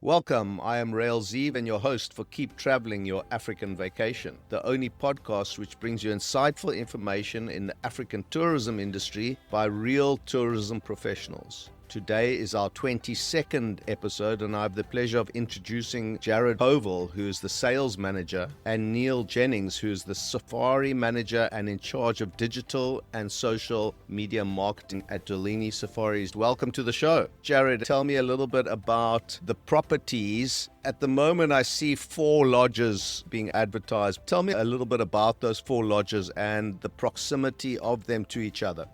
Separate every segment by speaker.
Speaker 1: Welcome, I am Rael Zeev and your host for Keep Traveling Your African Vacation, the only podcast which brings you insightful information in the African tourism industry by real tourism professionals. Today is our 22nd episode and I have the pleasure of introducing Jaryd Povall, who is the sales manager, and Neil Jennings, who is the safari manager and in charge of digital and social media marketing at Dulini Safaris. Welcome to the show. Jaryd, tell me a little bit about the properties. At the moment, I see 4 lodges being advertised. Tell me a little bit about those 4 lodges and the proximity of them to each other.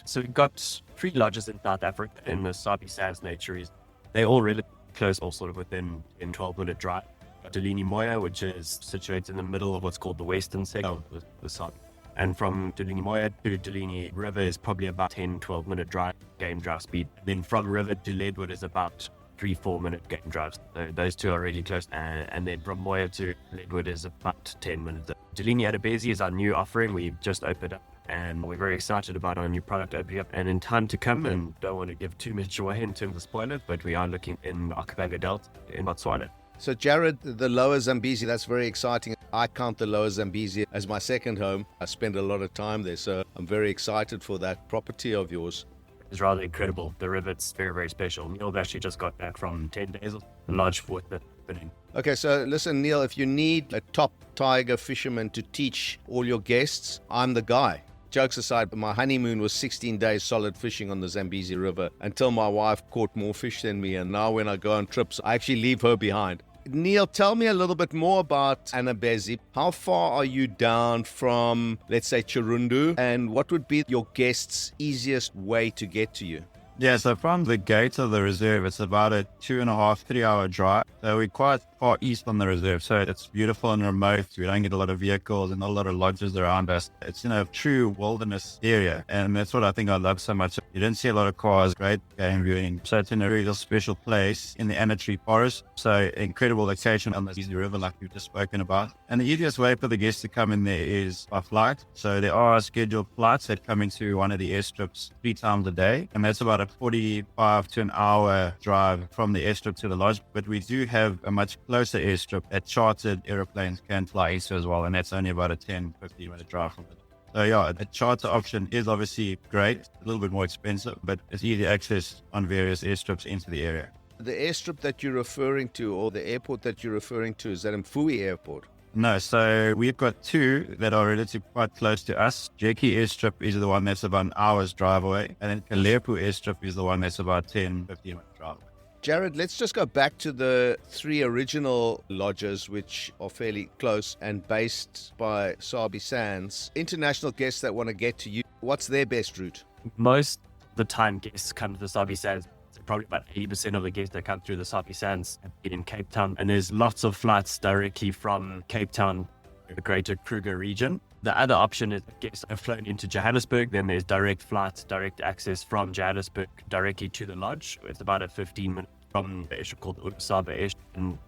Speaker 2: So we've got 3 lodges in South Africa in the Sabi Sands Nature Reserve. They're all really close, all sort of within 12-minute drive. Dulini Moya, which is situated in the middle of what's called the western section of the Sabi. And from Dulini Moya to Dulini River is probably about 10-12-minute drive, game drive speed. And then from River to Leadwood is about 3-4-minute game drives. So those 2 are really close. And then from Moya to Leadwood is about 10 minutes. Dulini Zambezi is our new offering. We've just opened up. And we're very excited about our new product opening up and in time to come, and don't want to give too much away in terms of spoilers, but we are looking in Okavango Delta in Botswana.
Speaker 1: So Jaryd, the Lower Zambezi, that's very exciting. I count the Lower Zambezi as my second home. I spend a lot of time there, so I'm very excited for that property of yours.
Speaker 2: It's rather incredible. The river's very, very special. Neil actually just got back from 10 days of the lodge for the opening.
Speaker 1: Okay, so listen, Neil, if you need a top tiger fisherman to teach all your guests, I'm the guy. Jokes aside, my honeymoon was 16 days solid fishing on the Zambezi River until my wife caught more fish than me. And now when I go on trips, I actually leave her behind. Neil, tell me a little bit more about Zambezi. How far are you down from, let's say, Chirundu? And what would be your guests' easiest way to get to you?
Speaker 3: Yeah, so from the gate of the reserve, it's about a 2.5, 3-hour drive. So we're quite far east on the reserve. So it's beautiful and remote. We don't get a lot of vehicles and not a lot of lodges around us. It's in a true wilderness area. And that's what I think I love so much. You don't see a lot of cars, great game viewing. So it's in a really special place in the Anna-Tree Forest. So incredible location on the Zambezi River like we've just spoken about. And the easiest way for the guests to come in there is by flight. So there are scheduled flights that come into one of the airstrips 3 times a day. And that's about a 45 to an hour drive from the airstrip to the lodge. But we do have a much closer airstrip that chartered airplanes can fly into as well. And that's only about a 10-15 minute drive from it. So yeah, a charter option is obviously great, a little bit more expensive, but it's easy access on various airstrips into the area.
Speaker 1: The airstrip that you're referring to, or the airport that you're referring to, is that Mfui Airport?
Speaker 3: No, so we've got 2 that are relatively quite close to us. Jeki Airstrip is the one that's about an hour's drive away, and then Kalepu Airstrip is the one that's about 10-15 minute drive away.
Speaker 1: Jaryd, let's just go back to the 3 original lodges, which are fairly close and based by Sabi Sands. International guests that want to get to you, what's their best route?
Speaker 2: Most of the time guests come to the Sabi Sands. Probably about 80% of the guests that come through the Sabi Sands have been in Cape Town. And there's lots of flights directly from Cape Town to the greater Kruger region. The other option is guests have flown into Johannesburg. Then there's direct flights, direct access from Johannesburg directly to the lodge. It's about a 15-minute from the airstrip called the Ulusaba Airstrip. And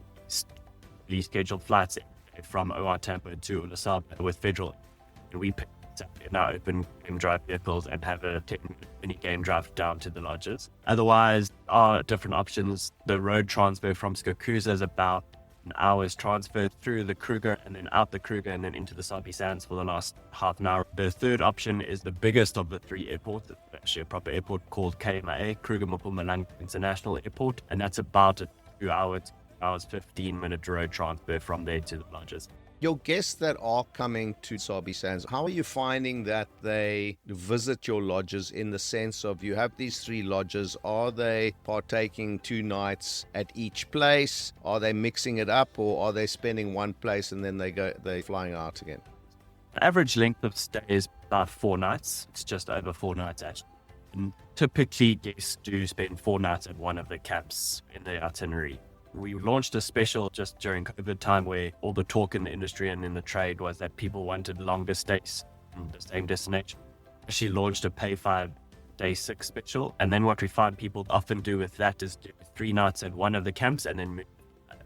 Speaker 2: these scheduled flights from OR Tampa to Ulusaba with Federal. And we pick in our open game drive vehicles and have a 10-minute mini game drive down to the lodges. Otherwise, our different options, the road transfer from Skokuza is about an hour's transfer through the Kruger and then out the Kruger and then into the Sabi Sands for the last half an hour. The third option is the biggest of the 3 airports. It's actually a proper airport called KMA, Kruger Mpumalanga International Airport, and that's about a 2 hours, 15-minute road transfer from there to the lodges.
Speaker 1: Your guests that are coming to Sabi Sands, how are you finding that they visit your lodges in the sense of you have these 3 lodges? Are they partaking 2 nights at each place? Are they mixing it up, or are they spending one place and then they're flying out again?
Speaker 2: The average length of stay is about 4 nights. It's just over 4 nights actually. And typically guests do spend 4 nights at one of the camps in the itinerary. We launched a special just during COVID time where all the talk in the industry and in the trade was that people wanted longer stays in the same destination. Actually launched a pay 5-day 6 special. And then what we find people often do with that is do 3 nights at one of the camps and then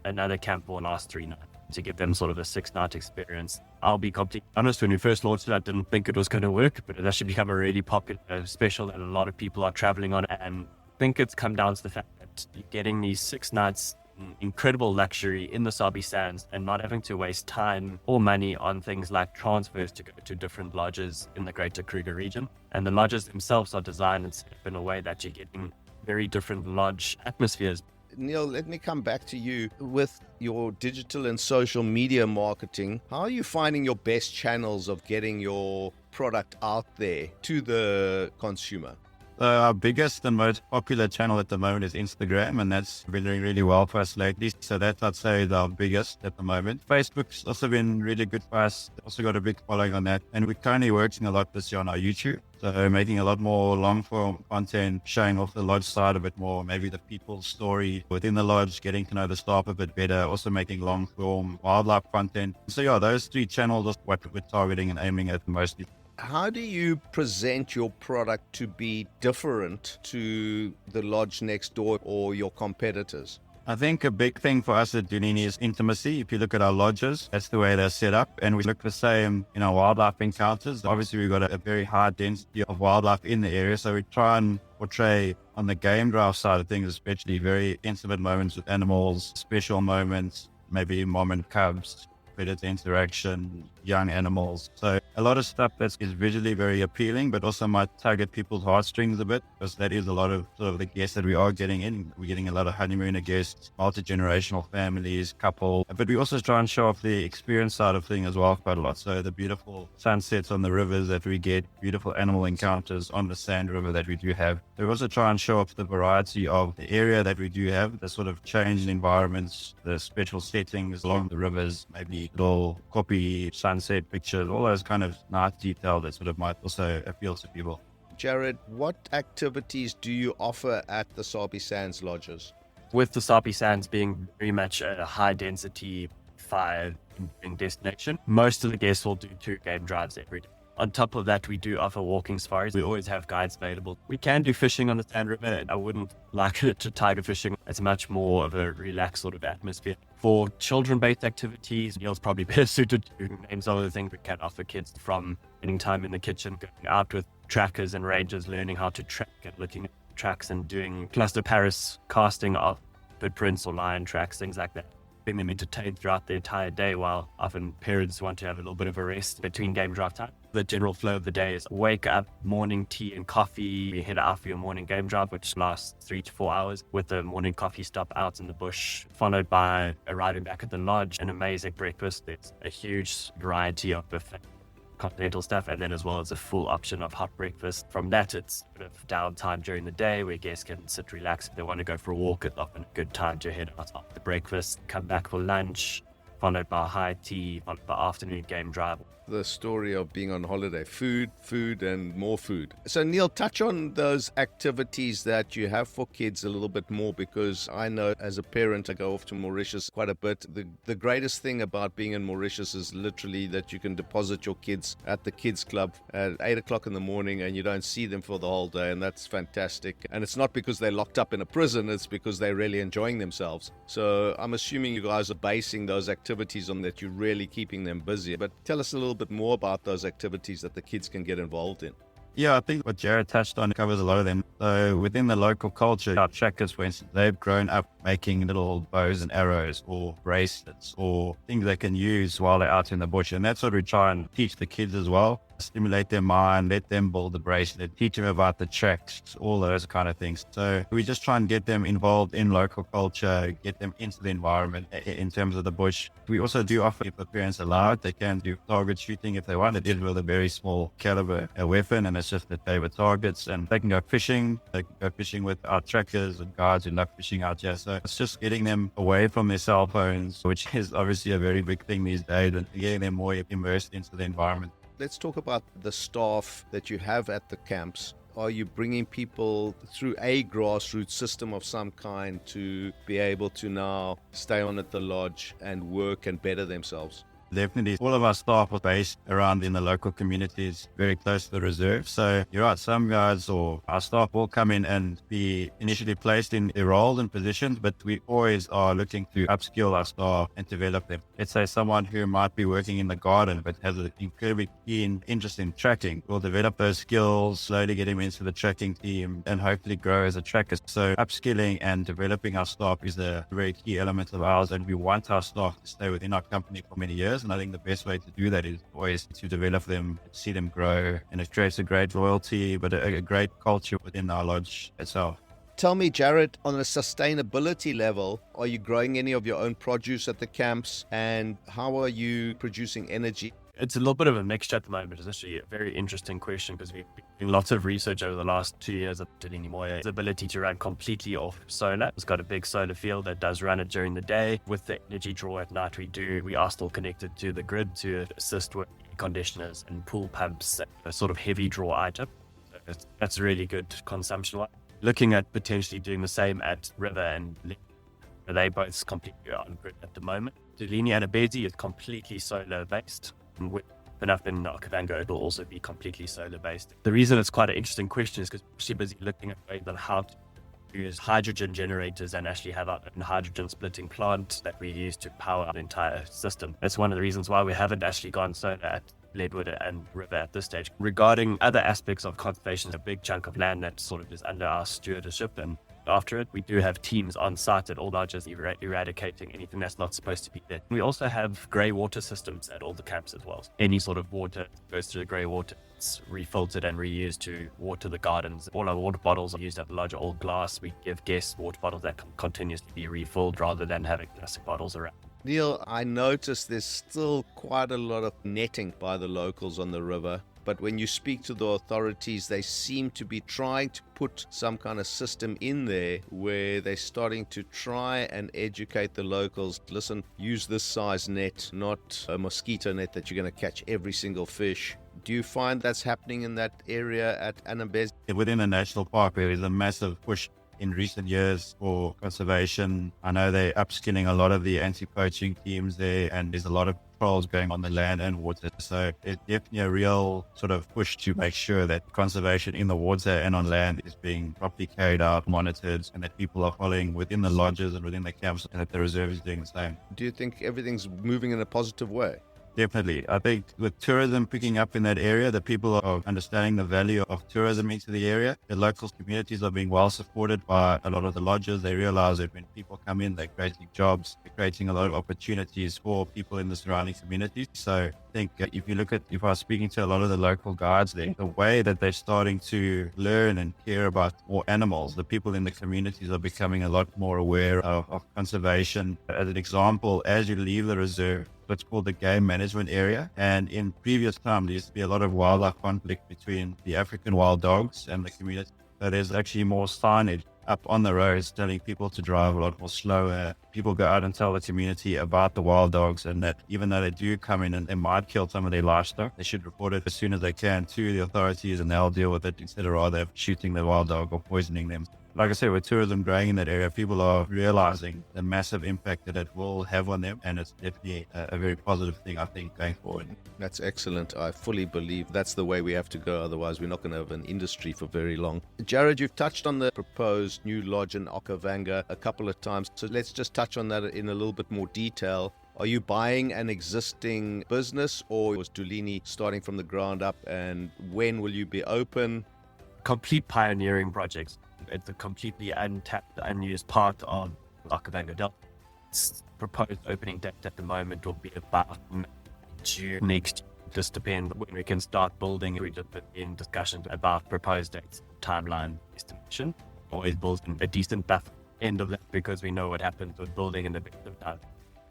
Speaker 2: another camp for the last 3 nights to give them sort of a 6-night experience. I'll be completely honest, when we first launched it, I didn't think it was going to work, but it's actually become a really popular special that a lot of people are traveling on. And I think it's come down to the fact that you're getting these 6 nights incredible luxury in the Sabi Sands and not having to waste time or money on things like transfers to go to different lodges in the greater Kruger region. And the lodges themselves are designed and set up in a way that you're getting very different lodge atmospheres.
Speaker 1: Neil, let me come back to you with your digital and social media marketing. How are you finding your best channels of getting your product out there to the consumer?
Speaker 3: Our biggest and most popular channel at the moment is Instagram, and that's been doing really well for us lately. So that, I'd say, is our biggest at the moment. Facebook's also been really good for us. Also got a big following on that. And we're currently working a lot this year on our YouTube. So making a lot more long-form content, showing off the lodge side a bit more, maybe the people's story within the lodge, getting to know the staff a bit better, also making long-form wildlife content. So yeah, those three channels are what we're targeting and aiming at mostly.
Speaker 1: How do you present your product to be different to the lodge next door or your competitors?
Speaker 3: I think a big thing for us at Dulini is intimacy. If you look at our lodges, that's the way they're set up. And we look the same in our wildlife encounters. Obviously, we've got a very high density of wildlife in the area. So we try and portray on the game drive side of things, especially very intimate moments with animals, special moments, maybe mom and cubs, predator interaction, young animals. So a lot of stuff that is visually very appealing, but also might target people's heartstrings a bit, because that is a lot of sort of the guests that we are getting in. We're getting a lot of honeymooner guests, multi-generational families, couple, but we also try and show off the experience side of things as well quite a lot. So the beautiful sunsets on the rivers that we get, beautiful animal encounters on the sand river that we do have. So we also try and show off the variety of the area that we do have, the sort of changed environments, the special settings along the rivers, maybe little copy sunset pictures, all those kind of nice detail that sort of might also appeal to people.
Speaker 1: Jaryd, what activities do you offer at the Sabi Sands lodges?
Speaker 2: With the Sabi Sands being very much a high density fire destination, most of the guests will do 2 game drives every day. On top of that, we do offer walking safaris. We always have guides available. We can do fishing on the Sand River. I wouldn't like it to tiger fishing. It's much more of a relaxed sort of atmosphere. For children-based activities, Neil's probably better suited to name some of the things we can offer kids, from spending time in the kitchen, going out with trackers and rangers, learning how to track and looking at tracks and doing cluster Paris casting of footprints or lion tracks, things like that. Being them entertained throughout the entire day, while often parents want to have a little bit of a rest between game drive time. The general flow of the day is wake up, morning tea and coffee. You head out for your morning game drive, which lasts 3 to 4 hours, with the morning coffee stop out in the bush, followed by arriving back at the lodge, an amazing breakfast. There's a huge variety of buffet continental stuff, and then as well as a full option of hot breakfast. From that, it's a bit of downtime during the day where guests can sit, relax. If they want to go for a walk, it's often a good time to head out after breakfast, come back for lunch, followed by high tea, followed by afternoon game drive.
Speaker 1: The story of being on holiday, food, and more food. So Neil, touch on those activities that you have for kids a little bit more, because I know as a parent, I go off to Mauritius quite a bit. The greatest thing about being in Mauritius is literally that you can deposit your kids at the kids club at 8 o'clock in the morning and you don't see them for the whole day, and that's fantastic. And it's not because they're locked up in a prison, it's because they're really enjoying themselves. So I'm assuming you guys are basing those activities on that, you're really keeping them busy. But tell us a little bit more about those activities that the kids can get involved in.
Speaker 3: Yeah, I think what Jaryd touched on covers a lot of them. So within the local culture, our trackers, for instance, they've grown up making little bows and arrows or bracelets or things they can use while they're out in the bush. And that's what we try and teach the kids as well. Stimulate their mind, let them build the bracelet, teach them about the tracks, all those kind of things. So we just try and get them involved in local culture, get them into the environment in terms of the bush. We also do offer, if the parents allow it, they can do target shooting if they want. It is with a very small caliber weapon, and it's just their favorite targets. And they can go fishing. They can go fishing with our trackers and guides who love fishing out here. So it's just getting them away from their cell phones, which is obviously a very big thing these days, and getting them more immersed into the environment.
Speaker 1: Let's talk about the staff that you have at the camps. Are you bringing people through a grassroots system of some kind to be able to now stay on at the lodge and work and better themselves?
Speaker 3: Definitely. All of our staff are based around in the local communities, very close to the reserve. So you're right, some guys or our staff will come in and be initially placed in their roles and positions, but we always are looking to upskill our staff and develop them. Let's say someone who might be working in the garden but has an incredibly keen interest in tracking. We'll develop those skills, slowly get him into the tracking team and hopefully grow as a tracker. So upskilling and developing our staff is a very key element of ours, and we want our staff to stay within our company for many years. And I think the best way to do that is always to develop them, see them grow, and it creates a great loyalty, but a great culture within our lodge itself.
Speaker 1: Tell me, Jaryd, on a sustainability level, are you growing any of your own produce at the camps, and how are you producing energy?
Speaker 2: It's a little bit of a mixture at the moment. It's actually a very interesting question because we've been doing lots of research over the last 2 years at Dulini Stand Out. The ability to run completely off solar. It's got a big solar field that does run it during the day. With the energy draw at night, we are still connected to the grid to assist with air conditioners and pool pumps, a sort of heavy draw item. So that's really good consumption. Looking at potentially doing the same at River and Lake. They both completely on grid at the moment. Dulini and Zambezi is completely solar based. With enough in Okavango, it will also be completely solar based. The reason it's quite an interesting question is because we're actually busy looking at ways on how to use hydrogen generators and actually have our own hydrogen splitting plant that we use to power the entire system. That's one of the reasons why we haven't actually gone solar at Leadwood and River at this stage. Regarding other aspects of conservation, a big chunk of land that sort of is under our stewardship, and after it, we do have teams on site at all lodges eradicating anything that's not supposed to be there. We also have grey water systems at all the camps as well. Any sort of water goes through the grey water. It's refiltered and reused to water the gardens. All our water bottles are used at the lodge, all glass. We give guests water bottles that can continuously be refilled rather than having plastic bottles around.
Speaker 1: Neil, I noticed there's still quite a lot of netting by the locals on the river. But when you speak to the authorities, they seem to be trying to put some kind of system in there where they're starting to try and educate the locals. Listen, use this size net, not a mosquito net that you're going to catch every single fish. Do you find that's happening in that area at Zambezi?
Speaker 3: Within the national park, there is a massive push in recent years for conservation. I know they're upskilling a lot of the anti-poaching teams there, and there's a lot of patrols going on the land and water. So there's definitely a real sort of push to make sure that conservation in the water and on land is being properly carried out, monitored, and that people are following within the lodges and within the camps, and that the reserve is doing the same.
Speaker 1: Do you think everything's moving in a positive way?
Speaker 3: Definitely. I think with tourism picking up in that area, the people are understanding the value of tourism into the area. The local communities are being well supported by a lot of the lodges. They realize that when people come in, they're creating jobs, they're creating a lot of opportunities for people in the surrounding communities. So I think if I was speaking to a lot of the local guides there, the way that they're starting to learn and care about more animals, the people in the communities are becoming a lot more aware of conservation. As an example, as you leave the reserve, what's called the game management area. And in previous times, there used to be a lot of wildlife conflict between the African wild dogs and the community. So there's actually more signage up on the roads telling people to drive a lot more slower. People go out and tell the community about the wild dogs, and that even though they do come in and they might kill some of their livestock, they should report it as soon as they can to the authorities, and they'll deal with it instead of rather shooting the wild dog or poisoning them. Like I said, with tourism growing in that area, people are realizing the massive impact that it will have on them, and it's definitely a very positive thing, I think, going forward.
Speaker 1: That's excellent. I fully believe that's the way we have to go. Otherwise, we're not going to have an industry for very long. Jaryd, you've touched on the proposed new lodge in Okavango a couple of times. So let's just touch on that in a little bit more detail. Are you buying an existing business, or was Dulini starting from the ground up, and when will you be open?
Speaker 2: Complete pioneering projects. It's a completely untapped, unused part of Okavango Delta. Its proposed opening date at the moment will be about June next year. Just depends when we can start building. We just put in discussions about proposed dates, timeline, estimation. Always building a decent buffer end of that, because we know what happens with building in the bit of time.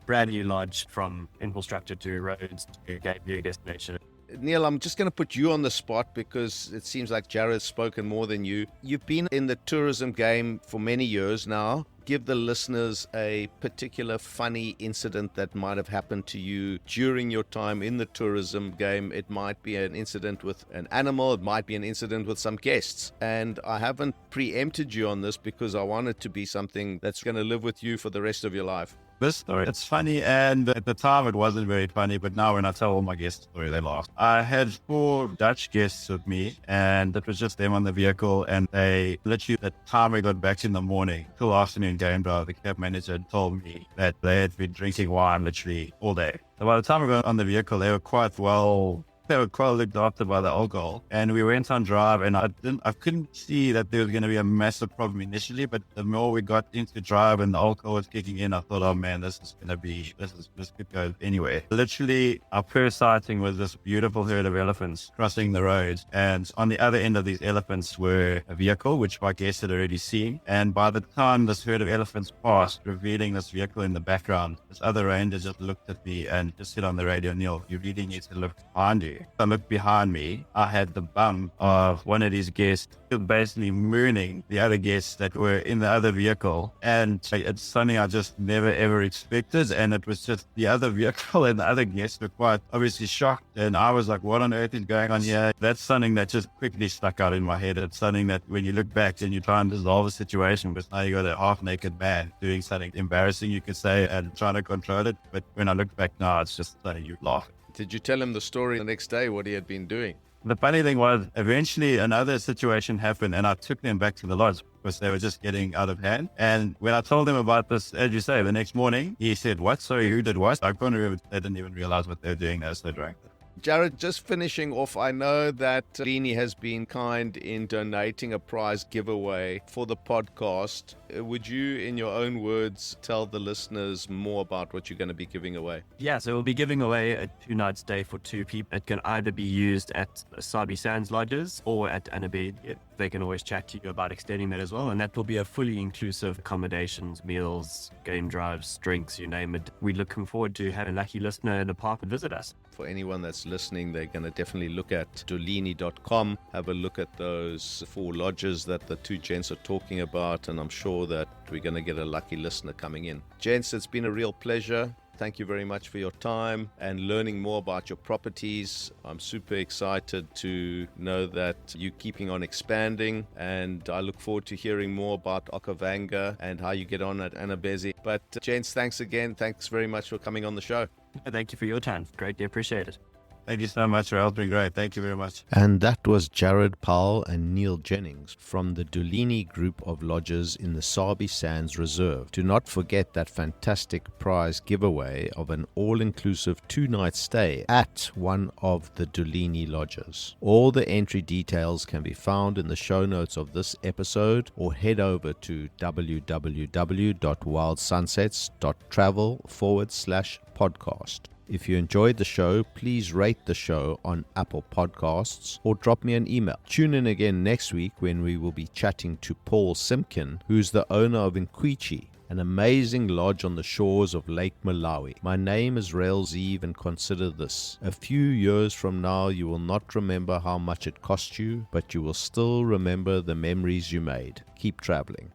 Speaker 2: Brand new lodge, from infrastructure to roads to gateway destination.
Speaker 1: Neil, I'm just going to put you on the spot because it seems like Jaryd's spoken more than you. You've been in the tourism game for many years now. give the listeners a particular funny incident that might have happened to you during your time in the tourism game. It might be an incident with an animal, it might be an incident with some guests. And I haven't preempted you on this because I want it to be something that's going to live with you for the rest of your life.
Speaker 3: This story, it's funny, and at the time it wasn't very funny, but now when I tell all my guests the story, they laugh. I had 4 Dutch guests with me, and it was just them on the vehicle, and they literally, the time we got back in the morning, till afternoon game drive, the cab manager told me that they had been drinking wine literally all day. So by the time we got on the vehicle, they were quite looked after by the alcohol, and we went on drive, and I couldn't see that there was going to be a massive problem initially, but the more we got into drive and the alcohol was kicking in, I thought, oh man, this could go anywhere. Literally, our first sighting was this beautiful herd of elephants crossing the road, and on the other end of these elephants were a vehicle, which my guests had already seen, and by the time this herd of elephants passed, revealing this vehicle in the background, this other ranger just looked at me and just said on the radio, "Neil, you really need to look behind you." I looked behind me. I had the bum of one of these guests basically mooning the other guests that were in the other vehicle. And it's something I just never ever expected. And it was just the other vehicle and the other guests were quite obviously shocked. And I was like, what on earth is going on here? That's something that just quickly stuck out in my head. It's something that when you look back and you try and dissolve a situation, but now you got a half-naked man doing something embarrassing, you could say, and trying to control it. But when I look back now, it's just something you laugh.
Speaker 1: Did you tell him the story the next day, what he had been doing?
Speaker 3: The funny thing was, eventually another situation happened, and I took them back to the lodge because they were just getting out of hand. And when I told him about this, as you say, the next morning, he said, "What? Sorry, who did what?" I couldn't remember. They didn't even realize what they were doing. They were so drunk.
Speaker 1: Jaryd, just finishing off, I know that Dulini has been kind in donating a prize giveaway for the podcast. Would you, in your own words, tell the listeners more about what you're going to be giving away?
Speaker 2: Yeah, so we'll be giving away a 2-night stay for 2 people. It can either be used at Sabi Sands Lodges or at Zambezi. They can always chat to you about extending that as well. And that will be a fully inclusive accommodations, meals, game drives, drinks, you name it. We're looking forward to having a lucky listener in the park and visit us.
Speaker 1: For anyone that's listening, they're going to definitely look at dulini.com, have a look at those 4 lodges that the 2 gents are talking about, and I'm sure that we're going to get a lucky listener coming in. Gents, it's been a real pleasure. Thank you very much for your time and learning more about your properties. I'm super excited to know that you're keeping on expanding, and I look forward to hearing more about Okavanga and how you get on at Zambezi. But gents, thanks again. Thanks very much for coming on the show.
Speaker 2: Thank you for your time. Greatly appreciate it.
Speaker 3: Thank you so much, Rael. It's been great. Thank you very much.
Speaker 1: And that was Jaryd, Powell and Neil Jennings from the Dulini Group of Lodges in the Sabi Sands Reserve. Do not forget that fantastic prize giveaway of an all-inclusive 2-night stay at one of the Dulini Lodges. All the entry details can be found in the show notes of this episode, or head over to www.wildsunsets.travel/podcast. If you enjoyed the show, please rate the show on Apple Podcasts or drop me an email. Tune in again next week when we will be chatting to Paul Simpkin, who's the owner of Nkwichi, an amazing lodge on the shores of Lake Malawi. My name is Rael Zeev, and consider this. A few years from now, you will not remember how much it cost you, but you will still remember the memories you made. Keep traveling.